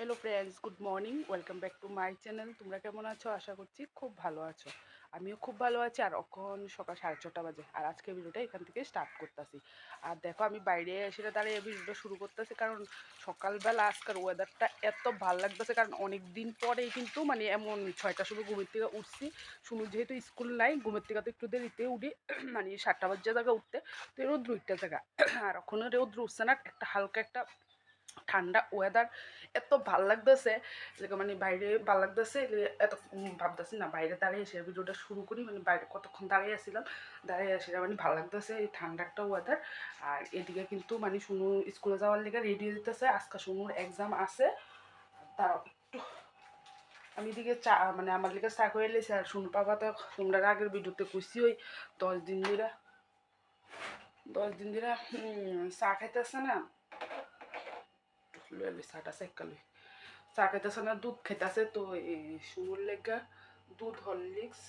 Hello friends, good morning. Welcome back to my channel. তোমরা কেমন আছো? আশা করছি খুব ভালো আছো। আমিও খুব ভালো আছি। আর এখন সকাল 6:30 বাজে। আর আজকে ভিডিওটা এখান থেকে স্টার্ট করতেছি। আর দেখো, আমি বাইরে এসে দাঁড়িয়ে ভিডিওটা শুরু করতেছি, কারণ সকালবেলা আজকের ওয়েদারটা এত ভালো লাগতেছে। কারণ অনেক দিন পরেই কিন্তু মানে এমন 6টার সময় ঘুমের থেকে উঠছি। শুনু যেহেতু স্কুল নাই, ঘুমের থেকে তো একটু দেরিতে উঠি, মানে 7টা বাজে জায়গা উঠতে, তো রৌদ্র উঠতে জায়গা। আর ওখানে রৌদ্র উঠছে না, একটা হালকা একটা ঠান্ডা ওয়েদার, এত ভাল লাগতেছে মানে বাইরে ভাল লাগতেছে। এত ভাবতেছি না বাইরে দাঁড়িয়ে এসে ভিডিওটা শুরু করি, মানে বাইরে কতক্ষণ দাঁড়িয়ে আসছিলাম, দাঁড়িয়ে এসে মানে ভালো লাগতেছে এই ঠান্ডা একটা ওয়েদার। আর এদিকে কিন্তু মানে শুনু স্কুলে যাওয়ার লেগে রেডি দিতেছে। আজকে শুনুর এক্সাম আছে, তার একটু আমি এদিকে চা মানে আমার লিগে চা করে এলেছি। আর শুনু পাবা তো তোমরা আগের ভিডিওতে কইছি ওই 10 দিন ধরে 10 দিন ধরে চা খাইতেছে না, লুই চাটা চেক লুই চা খাইতেছে না, দুধ খাইতেছে। তো এই শুনুর লেগা দুধ হরলিক্স।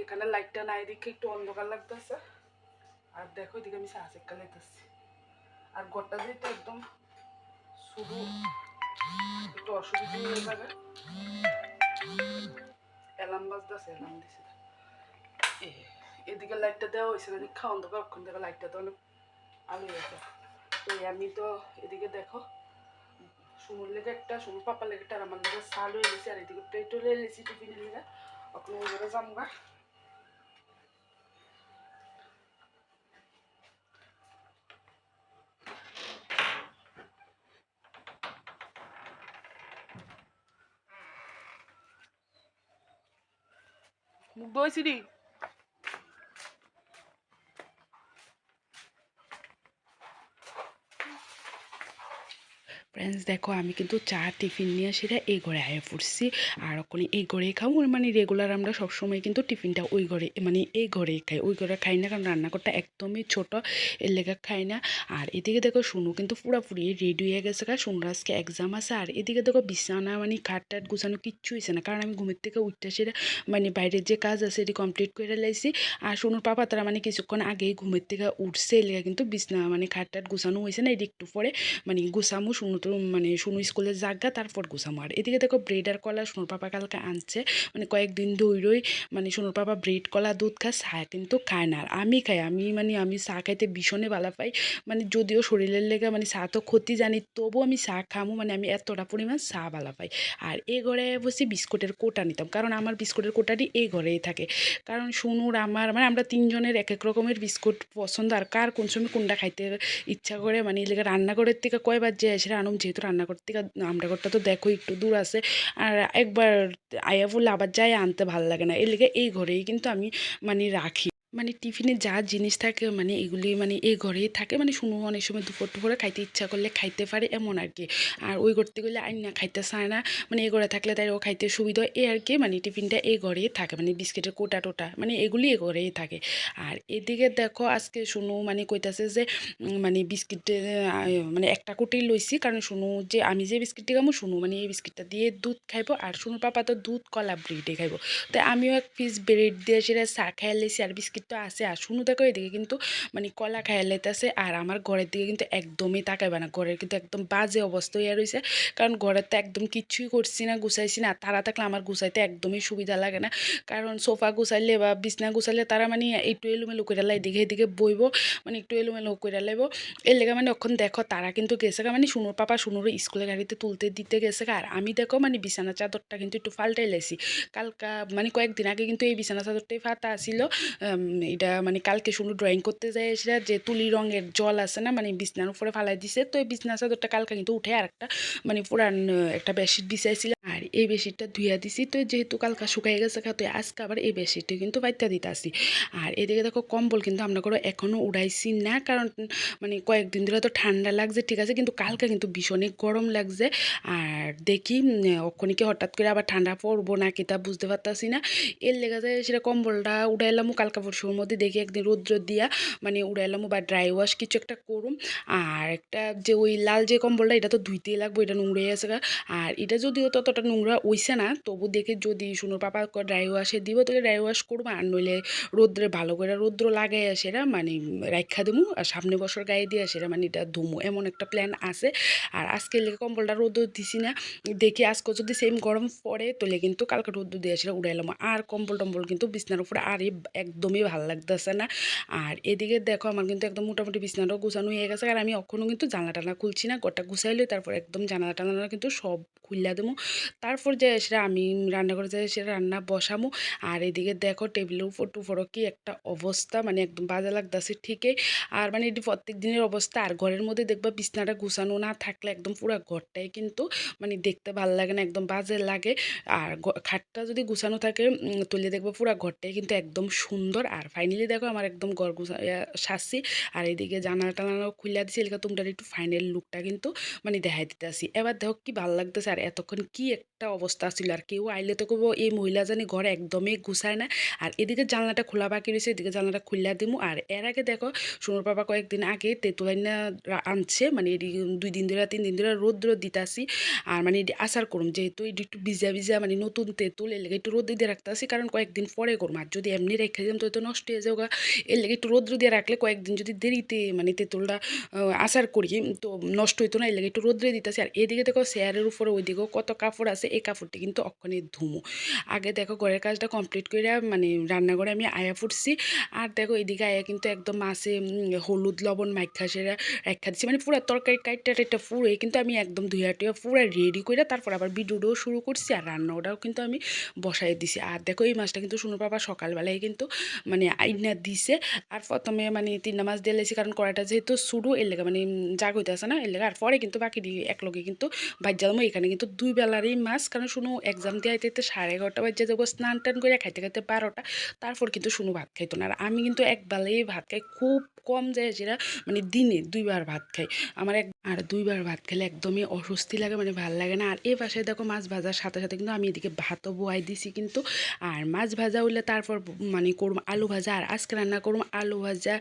এখানে লাইটটা নাই দেখে একটু অন্ধকার লাগতেছে। আর দেখো এদিকে আমি চা চেক্কা লাইতেছি। আর ঘরটা যেহেতু একদম শুধু একটু অসুবিধা হয়ে যাবে। অ্যালার্ম বাজতেছে, অ্যালার্ম দিছে। এদিকে লাইটটা দেওয়া হয়েছে না, দেখা অন্ধকার, অক্ষণ দেখো লাইটটা তো অনেক আলো হয়েছে। তো আমি তো এদিকে দেখো শুনুর লেগে একটা, শুনুর পাপার লেগে একটা, আর আমার লেগে চা লয়ে এলেছি। আর এদিকে প্লেটও লয়ে এলেছি টিফিনের লেগে। এখন ওই ঘরে যামগা। মুখ ধুইছি নি। ফ্রেন্ডস দেখো, আমি কিন্তু চা টিফিন নিয়ে সেটা এই ঘরে আয়া পড়ছি। আর ওখানে এই ঘরেই খাবো, মানে রেগুলার আমরা সবসময় কিন্তু টিফিনটা ওই ঘরে, মানে এই ঘরেই খাই। ওই ঘরে খাই না, কারণ রান্নাঘরটা একদমই ছোট, এর লেগে খাই না। আর এদিকে দেখো শুনু কিন্তু পুরোপুরি রেডি হয়ে গেছে, কারণ শুনুর আজকে এক্সাম আছে। আর এদিকে দেখো বিছানা মানে খাট টাট গুছানো কিচ্ছু হয়েছে না, কারণ আমি ঘুমের থেকে উঠতে সেটা মানে বাইরের যে কাজ আছে এটি কমপ্লিট করে লাইছি। আর শুনুর পাপা তারা মানে কিছুক্ষণ আগেই ঘুমের থেকে উঠছে, এর লেগে কিন্তু বিছনা মানে খাট টাট গুছানো হয়েছে না। এটি একটু পরে মানে গুছামু, শুনু তো মানে শুনু স্কুলের জাগা, তারপর গুছামু। আর এদিকে দেখো ব্রেড আর কলা শুনুর পাপা কালকে আনছে, মানে কয়েকদিন ধইরই মানে শুনুর পাপা ব্রেড কলা দুধ খায়, চা কিন্তু খায় না। আর আমি খাই, আমি চা খাইতে ভীষণই ভালো পাই। মানে যদিও শরীরের লেগে মানে চা তো ক্ষতি জানি, তবুও আমি চা খামু, মানে আমি এতটা পরিমাণ চা ভালো পাই। আর এই ঘরে বসে বিস্কুটের কোটা নিতাম, কারণ আমার বিস্কুটের কোটাটি এই ঘরেই থাকে। কারণ শুনুর আমার মানে আমরা তিনজনের এক এক রকমের বিস্কুট পছন্দ, আর কার কোন সময় কোনটা খাইতে ইচ্ছা করে, মানে এই লেগে রান্নাঘরের থেকে কয়বার যে সেটা আনুম, যেহেতু রান্নাঘর থেকে আমরা ঘরটা তো দেখো একটু দূর আছে। আর একবার আয়া বললে আবার যাই আনতে ভালো লাগে না, এর লেগে এই ঘরেই কিন্তু আমি মানে রাখি। মানে টিফিনে যা জিনিস থাকে মানে এগুলি মানে এই ঘরেই থাকে। মানে শুনো অনেক সময় দুপুর টুপুরে খাইতে ইচ্ছা করলে খাইতে পারে, এমন আর কি। আর ওই করতে গেলে আইন না খাইতে চায় না, মানে এই ঘরে থাকলে তাই ও খাইতে সুবিধা হয়, এই আর কি। মানে টিফিনটা এই ঘরেই থাকে, মানে বিস্কিটের কোটা টোটা মানে এগুলি এই ঘরেই থাকে। আর এদিকে দেখো আজকে শুনো মানে কইতাছে যে মানে বিস্কিটে মানে একটা কোটেই লইছি, কারণ শুনু যে আমি যে বিস্কিটটা খাবো, শুনু মানে এই বিস্কিটটা দিয়ে দুধ খাইবো। আর শুনুর পাপা তো দুধ কলা ব্রেডে খাইবো। তো আমিও এক পিস ব্রেড দিয়ে সেটা চা খাইয়া লাইছি, আর বিস্কিট তো আছে। আর শুনু দেখো এদিকে কিন্তু মানে কলা খাইয়া লাইতেছে। আর আমার ঘরের দিকে কিন্তু একদমই তাকাইবে না, ঘরের কিন্তু একদম বাজে অবস্থা হইয়া রয়েছে, কারণ ঘরের তো একদম কিচ্ছুই করছি না, গুছাইছি না। তারা থাকলে আমার গুছাইতে একদমই সুবিধা লাগে না, কারণ সোফা গুছাইলে বা বিছনা গুছাইলে তারা মানে একটু এলোমেলো করে লাই, দিকে এদিকে বইব, মানে একটু এলোমেলো করে লাইব। এর লেগে মানে ওখান দেখো তারা কিন্তু গেছে গা, মানে শুনুর পাপা শুনুর স্কুলের গাড়িতে তুলতে দিতে গেছে গা। আর আমি দেখো মানে বিছানা চাদরটা কিন্তু একটু ফাল্টাই লাইছি কালকা, মানে কয়েকদিন আগে কিন্তু এই বিছানা চাদরটাই ফাটা ছিল। এটা মানে কালকে শুনু ড্রয়িং করতে যায় সেটা যে তুলি রঙের জল আছে না, মানে বিছনার উপরে ফালাই দিছে। তো এই বিছনা চাদরটা কালকে কিন্তু উঠে আর একটা মানে পুরান একটা বেডশিট বিছাইছিল, আর এই বেডশিটটা ধুইয়া দিছি। তো যেহেতু কালকা শুকাই গেছে তো আজকে আবার এই বেডশিটটা কিন্তু বাইত্যা দিতে আসি। আর এদিকে দেখো কম্বল কিন্তু আমরা করে এখনও উড়াইছি না, কারণ মানে কয়েকদিন ধরে তো ঠান্ডা লাগছে ঠিক আছে, কিন্তু কালকে কিন্তু ভীষণই গরম লাগছে। আর দেখি ওখানে হঠাৎ করে আবার ঠান্ডা পড়বো না কি তা বুঝতে পারতাছি না, এর লেগে যায় সেটা কম্বলটা উড়াইলাম কালকা পরশু শুর মধ্যে দেখি একদিন রৌদ্র দিয়া মানে উড়াইলাম বা ড্রাই ওয়াশ কিছু একটা করুম। আর একটা যে ওই লাল যে কম্বলটা এটা তো ধুইতেই লাগবে, এটা নোংরাই আছে গা। আর এটা যদিও ততটা নোংরা হইছে না, তবু দেখে যদি শুনো পাপা ড্রাই ওয়াশে দিব তাহলে ড্রাই ওয়াশ করবো, আর নইলে রৌদ্রে ভালো করে রৌদ্র লাগাই সেরা মানে রাখা দেবো, আর সামনে বছর গায়ে দিয়ে সেরা মানে এটা ধুমো, এমন একটা প্ল্যান আছে। আর আজকে লেগে কম্বলটা রোদ দিছি না, দেখি আজকে যদি সেম গরম পড়ে তাহলে কিন্তু কালকে রোদ দিয়ে সেটা উড়াইলাম। আর কম্বল টম্বল কিন্তু বিছনার উপরে আরই একদমই ভালো লাগতেছে না। আর এদিকে দেখো আমার কিন্তু একদম মোটামুটি বিছনাটাও গুছানো হয়ে গেছে, আর আমি এখনও কিন্তু জানলা টানা খুলছি না, গোটা গুছাইলে তারপর একদম জানালা টানা কিন্তু সব খুললা দেবো। তারপর যে সেটা আমি রান্না করে যাই সেটা রান্না বসামো। আর এদিকে দেখো টেবিলের উপর টুপরও কি একটা অবস্থা, মানে একদম বাজে লাগতেছে ঠিকই। আর মানে এটি প্রত্যেক দিনের অবস্থা। আর ঘরের মধ্যে দেখবা বিছনাটা গুছানো না থাকলে একদম পুরো ঘরটাই কিন্তু মানে দেখতে ভালো লাগে না, একদম বাজে লাগে। আর খাটটা যদি গুছানো থাকে তুলে দেখবো পুরো ঘরটাই কিন্তু একদম সুন্দর। আর ফাইনালি দেখো আমার একদম ঘর সাজছি। আর এইদিকে জানালা টানানো খুলে দিচ্ছি, এলাকা তোমরা একটু ফাইনাল লুকটা কিন্তু মানে দেখাই দিতে আসি। এবার দেখো কি ভালো লাগতেছে। আর এতক্ষণ কি একটা অবস্থা ছিল, আর কেউ আইলে তো করবো এই মহিলা জানি ঘরে একদমই গুছায় না। আর এদিকে জানলাটা খোলা বাকি রয়েছে, এদিকে জানলাটা খুললা দিমু। আর এর আগে দেখো সোনুর বাবা কয়েকদিন আগে তেঁতুল আইনা আনছে, মানে এটি 2 দিন ধরে 3 দিন ধরে রোদ দিতাছি। আর মানে এটি আচার করুম, যেহেতু এটি একটু ভিজা ভিজা মানে নতুন তেঁতুল, এর লেগে একটু রোদ দিয়ে রাখতে আসি, কারণ কয়েকদিন পরে করুম। আর যদি এমনি রেখে দিলাম তো নষ্ট হয়ে যাওয়া, এর লেগে একটু রোদ্র দিয়ে রাখলে কয়েকদিন যদি দেরিতে মানে তেঁতুলটা আচার করি তো নষ্ট হইতো না, এর লেগে একটু রোদ্রে দিতেছি। আর এদিকে দেখো চেয়ারের উপরে ওইদিকেও কত কাপড় আছে, এই কাপড়টি কিন্তু অক্ষণে ধুমো। আগে দেখো ঘরের কাজটা কমপ্লিট করে মানে রান্নাঘরে আমি আয়া ফুটছি। আর দেখো এদিকে আয়া কিন্তু একদম মাছে হলুদ লবণ মাইখা সেরা রেখা দিচ্ছি, মানে পুরো তরকারি কাইটটা টাইটটা পুরো কিন্তু আমি একদম ধুয়া টুয়া পুরো রেডি করে তারপর আবার ভিডিওটাও শুরু করছি, আর রান্নাটাও কিন্তু আমি বসাই দিছি। আর দেখো এই মাছটা কিন্তু শুনো বাবা সকালবেলায় কিন্তু মানে আইনা দিছে। আর প্রথমে মানে 3টা মাছ দিয়ে লেছি, কারণ কড়াইটা যেহেতু শুরু এর লেগে মানে জাগ হইতেছে না, এর লেগে। আর পরে কিন্তু বাকি একলগে কিন্তু বাজ্যালাম। এখানে কিন্তু 2 বেলারই মাছ, কারণ শুনো এক্সাম দিয়ে আইতে 11:30 বাজে যাবো, স্নান টান করে খাইতে খাইতে 12টা, তারপর কিন্তু শুনো ভাত খাইতো না। আর আমি কিন্তু একবেলাই ভাত খাই, খুব কম যায় যেটা মানে দিনে 2বার ভাত খাই। আমার আর 2বার ভাত খেলে একদমই অস্বস্তি লাগে, মানে ভালো লাগে না। আর এই পাশে দেখো মাছ ভাজার সাথে সাথে কিন্তু আমি এদিকে ভাতও বয়াই দিছি কিন্তু। আর মাছ ভাজা হইলে তারপর মানে করুম আলু ভাজা। আর আজকে রান্না করুম আলু ভাজা,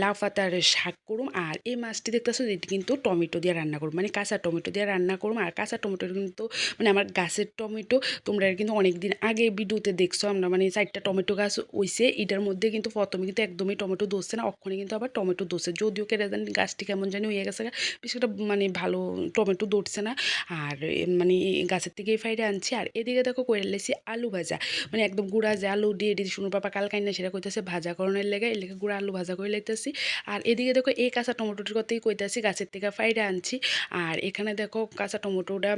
লাউ পাতার শাক করুম। আর এই মাছটি দেখতেছো এটি কিন্তু টমেটো দিয়ে রান্না করুম, মানে কাঁচা টমেটো দিয়ে রান্না করুম। আর কাঁচা টমেটো কিন্তু মানে আমার গাছের টমেটো, তোমরা কিন্তু অনেকদিন আগে ভিডিওতে দেখছো আমরা মানে 4টা টমেটো গাছ হইছে, এটার মধ্যে কিন্তু প্রথমে কিন্তু একদমই টমেটো ধরছে না, অক্ষণে কিন্তু আবার টমেটো ধরছে, যদিও কেটে জানি গাছটি কেমন জানি হয়ে গেছে, বেশি একটা মানে ভালো টমেটো ধরছে না। আর মানে গাছের থেকেই ফাইডে আনছি। আর এদিকে দেখো করে লেছি আলু ভাজা, মানে একদম গুঁড়া যে আলু দিয়ে দিয়ে শুনুর পাপা কালকাই না সেটা কইতেছে ভাজা করণের লেগে, এর লেগে গুঁড়া আলু ভাজা করে লাইতেছি। আর এদিকে দেখো এই কাঁচা টমেটোটির কথাই কইতেছি, গাছের থেকে ফাইডে আনছি। আর এখানে দেখো কাঁচা টমেটোটা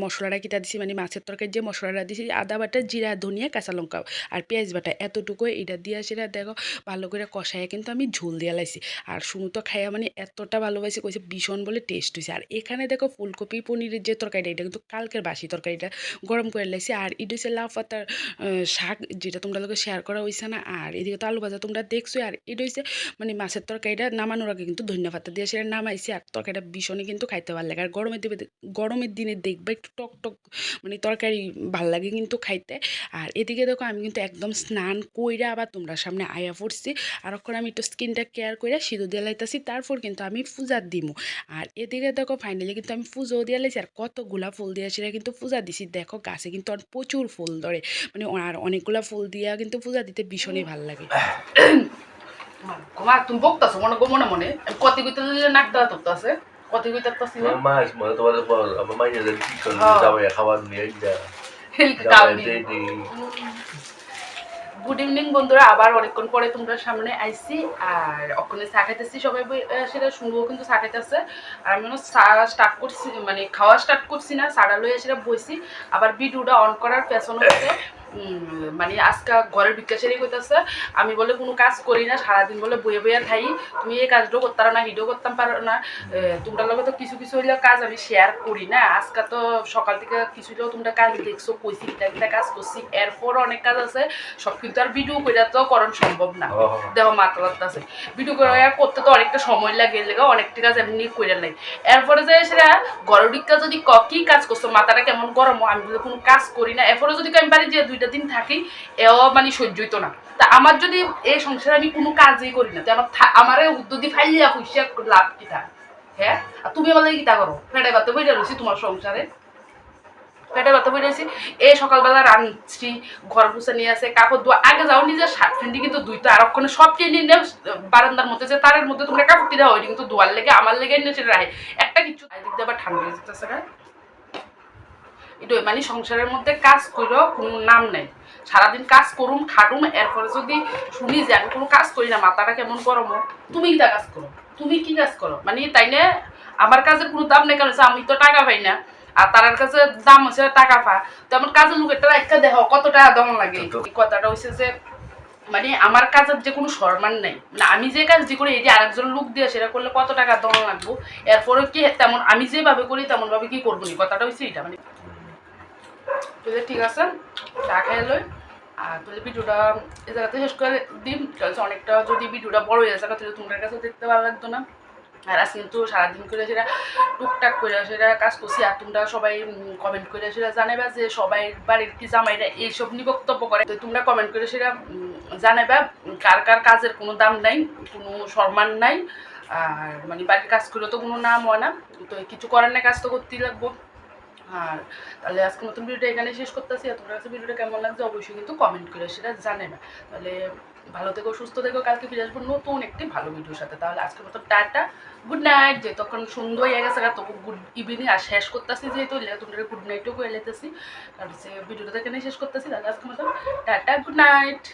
মশলাটা কিটা দিছি, মানে মাছের তরকারি যে মশলাটা দিছি আদা বাটা জিরা ধনিয়া কাঁচা লঙ্কা আর পেঁয়াজ বাটা এতটুকু এটা দিয়া সেটা দেখো ভালো করে কষায় কিন্তু আমি ঝোল দিয়া লাইছি। আর শুনু তো খাইয়া মানে এতটা ভালোবাসি কইছে ভীষণ বলে টেস্ট হয়েছে। আর এখানে দেখো ফুলকপি পনিরের যে তরকারিটা এটা কিন্তু কালকের বাসি তরকারিটা গরম করে লাইছি। আর এটা হচ্ছে লাউ পাতার শাক, যেটা তোমরা লোকে শেয়ার করা হয়েছে না। আর এদিকে তো আলু ভাজা তোমরা দেখছো। আর এটা হচ্ছে মানে মাছের তরকারিটা নামানোর আগে কিন্তু ধনিয়া পাতা দিয়ে সেটা নামাইছি। আর তরকারিটা ভীষণই কিন্তু খাইতে ভালো লাগে। আর গরমের দিনে দেখবে একটু টক টক মানে তরকারি ভাল লাগে কিন্তু খাইতে। আর এদিকে দেখো আমি কিন্তু একদম স্নান কইরা আবার তোমরা সামনে আয়া পড়ছি। আর এখন আমি একটু স্কিনটা কেয়ার করে সিঁদুর দিয়ে লাইতেছি, তারপর কিন্তু আমি পূজা দিমু। আর এদিকে দেখো ফাইনালি কিন্তু আমি পুজোও দিয়ে লাইছি। আর কতগুলা ফুল দিয়ে সেটা কিন্তু পূজা দিছি, দেখো গাছে কিন্তু প্রচুর ফুল ধরে, মানে আর অনেকগুলা ফুল দিয়া কিন্তু পূজা দিতে ভীষণই ভালো লাগে। তুমি বকতাছো মনে গো মনে মনে কত কইতে নাক দেওয়া তো আছে কত কইতে আসছি না más, bueno, todo el pueblo, a mamá y el chico, estaba ya acabando y ya. Good evening বন্ধুরা, আবার অনেকক্ষণ পরে তোমরা সামনে আইসি। আর ওখানে চা খাইতেছি, সবাই সেটা শুনবো কিন্তু চা খাইতেছে। আর আমি চা স্টার্ট করছি, মানে খাওয়া স্টার্ট করছি না, চাটা লইয়া সেটা বসি। আবার ভিডিওটা অন করার পেছন হচ্ছে মানে আজকে ঘরের বিকাশেরই কইতেছে আমি বলে কোনো কাজ করি না, সারাদিন বলে বইয়ে বইয়া খাই, তুমি এই কাজটাও করতে পারো না, ভিডিও করতাম পারো না, তোমরা লগে তো কিছু কিছু হইলেও কাজ আমি শেয়ার করি না। আজকে তো সকাল থেকে কিছু হইলেও তোমরা কাজ দেখছো, কইছি একটা কাজ করছি, এরপর অনেক কাজ আছে, সব কিন্তু আর ভিডিও করে তো করণ সম্ভব না, দেওয়া মাত্রা আছে ভিডিও করে করতে তো অনেকটা সময় লাগে, লেগে অনেকটা কাজ এমনি করে নাই। এরপরে যে সেটা ঘরের দিকটা যদি কি কাজ করছো মাথাটা কেমন গরম, আমি যদি কোনো কাজ করি না, এরপরে যদি আমি পারি যে 2টা 2টা দিন থাকি এও মানে সহ্য হইতো না। তা আমার যদি এই সংসারে আমি কোনো কাজই করি না, তো আমারে উদ্যোগী ফাইলিয়া খুশিয়া লাভ কিটা? হ্যাঁ, আর তুমি বলে কিটা করো? ফেটে বাতে বইটা রয়েছি তোমার সংসারে, পেটে ব্যথা বই রয়েছি। এই সকালবেলা রান্নাছি, ঘর পুষে নিয়ে আসে, কাপড় ধোয়া, আগে যাও নিজের শার্ট ফ্যান্ডি কিন্তু ধুইতে, আর ওখানে সব কিনে নিয়ে বারান্দার মধ্যে যে তারের মধ্যে তোমরা কাপড় দেওয়া হয় কিন্তু ধোয়ার লেগে আমার লেগে নিয়ে সেটা রাখে একটা কিছু দিক দিয়ে আবার ঠান্ডা হয়ে যেতেছে। এটাই মানে সংসারের মধ্যে কাজ করলেও কোনো নাম নেই। সারাদিন কাজ করুম খাটুম, এরপরে যদি শুনি যে আমি কোনো কাজ করি না, মাথাটা কেমন গরম, তুমি কি কাজ করো, তুমি কি কাজ করো, মানে তাই না? আমার কাজের কোনো দাম নেই, কারণ আমি তো টাকা পাই না, আর তার কাছে দাম হচ্ছে টাকা পা। তেমন কাজের লোক একটা একটা দেখো কত টাকা দাম লাগে। এই কথাটা হচ্ছে যে মানে আমার কাজের যে কোনো সম্মান নেই, মানে আমি যে কাজটি করি এই যে আরেকজন লোক দিয়ে সেটা করলে কত টাকা দাম লাগবো, এরপরে কি তেমন আমি যেভাবে করি তেমন ভাবে কি করবো নি, কথাটা হচ্ছে এটা। মানে ঠিক আছে, চা খাই লই, আর তাহলে ভিডিওটা এই জায়গাতে শেষ করে দিন। অনেকটা যদি ভিডিওটা বড় হয়ে যায় তাহলে তোমার কাছে দেখতে ভালো লাগতো না। আর আজকে কিন্তু সারাদিন করে সেটা টুকটাক করে সেটা কাজ করছি, আর তোমরা সবাই কমেন্ট করে সেটা জানাবা যে সবাই বাড়ির কি জামাইরা এইসব নিয়ে বক্তব্য করে, তো তোমরা কমেন্ট করে সেটা জানাবা কার কার কাজের কোনো দাম নাই, কোনো সম্মান নাই, আর মানে বাড়ির কাজ করলে তো কোনো নাম হয় না, তো কিছু করার না, কাজ তো করতেই লাগবো। আর তাহলে আজকে নতুন ভিডিওটা এখানে শেষ করতেছি। আর তোমার কাছে ভিডিওটা কেমন লাগছে অবশ্যই কিন্তু কমেন্ট করে সেটা জানে না। তাহলে ভালো থেকো, সুস্থ থেকো, কালকে ফিরে আসবো নতুন একটি ভালো ভিডিওর সাথে। তাহলে আজকের মতো টাটা, গুড নাইট। যে তখন সুন্দর হয়ে গেছে তখন গুড ইভিনিং আর শেষ করতেছি, যেহেতু তোমরা গুড নাইটও করে লেতেছি, কারণ সে ভিডিওটা এখানে শেষ করতেছি। তাহলে আজকের মতো টাটা, গুড নাইট।